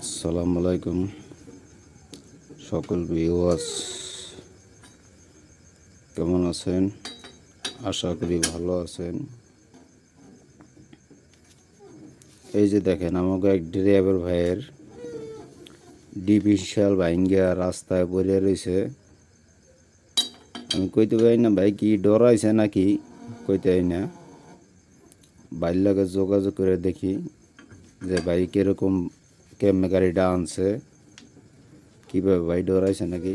আসসালামু আলাইকুম সকল ভিউয়ার্স, কেমন আছেন? আশা করি ভালো আছেন। এই যে দেখেন, আমাকে এক ড্রাইভার ভাইয়ের ডিভিশাল ভাইঙ্গা রাস্তায় পড়ে রয়েছে। আমি কইতে পারি না ভাই কি ডরাইছে নাকি, কইতে পারি না। ভাইয়ের লাগে যোগাযোগ করে দেখি যে ভাই কিরকম কেমনে গাড়িটা আনছে, কীভাবে ভাই ডরাইছে নাকি।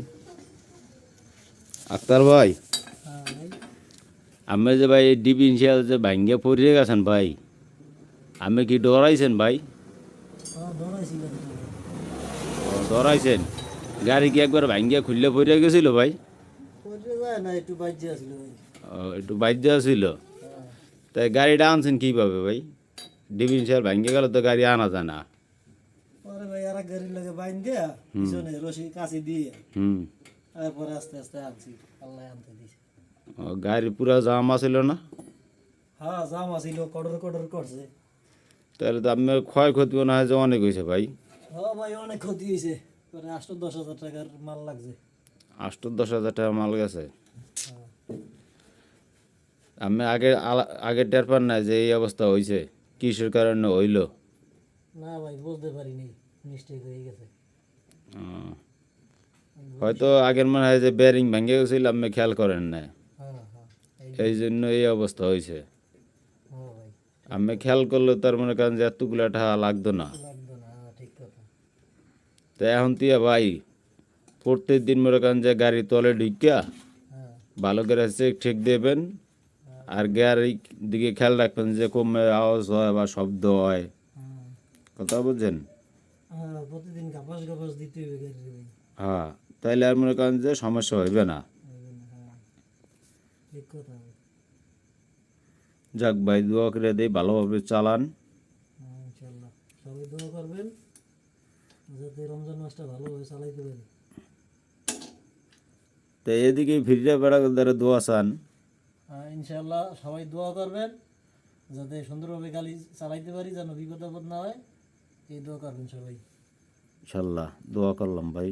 আক্তার ভাই, আমি যে ভাই ডিভিশাল যে ভাইঙ্গা পড়ে গেছেন ভাই, আমি কি ডরাইছেন ভাই? ডরাইছেন? গাড়ি কি একবার ভাঙ্গিয়া খুললে পড়ে গেছিল ভাই? একটু বাইজা ছিল। তাই গাড়িটা আনছেন কিভাবে ভাই? ডিভিশাল ভাঙ্গে গেল তো গাড়ি আনা যায় না। গাড়ি পুরা জাম আছিল না? তাহলে তো আপনার ক্ষয়ক্ষতি মনে হয় যে অনেক হয়েছে ভাই। অনেক ক্ষতি হয়েছে, 8-10 হাজার টাকার মাল লাগছে। 8-10 হাজার টাকা মাল গেছে। আমি আগে টের পান না যে এই অবস্থা হয়েছে, কিসের কারণে হইল? না ভাই, বুঝতে পারিনি, মিস্টেক হয়ে গেছে। হয়তো আগের মনে হয় যে বেরিং ভেঙে গেছিল, আপনি খেয়াল করেন না, এই জন্য এই অবস্থা হয়েছে। আমি খেয়াল করলে তার মনে করেন যে এতগুলা টাকা লাগতো না। তো এখন তুই ভাই প্রত্যেক দিন মনে করেন যে গাড়ি তলে ঢুকিয়া ভালো করে চেক ঠিক দেবেন, আর গাড়ির দিকে খেয়াল রাখবেন যে কমে আওয়াজ হয় বা শব্দ হয়। কথা বুঝছেন? প্রতিদিন গাপাস গাপাস দিতে হবে গাড়ি। হ্যাঁ, তাইলে আর মনে করেন যে সমস্যা হইবে না। যাক ভাই, দোয়া করে দেই ভালোভাবে চালান। ইনশাআল্লাহ সবাই দোয়া করবেন যাতে রমজান মাসটা ভালোভাবে চালাইতে পারি। তো এদিকে ফিরে বেড়া দ্বারা দোয়া চান। ইনশাআল্লাহ সবাই দোয়া করবেন যাতে সুন্দরভাবে গাড়ি চালাইতে পারি, যেন বিপদ আপদ না হয়। এই দোয়া করবেন সবাই। ইনশাল্লাহ দোয়া করলাম ভাই।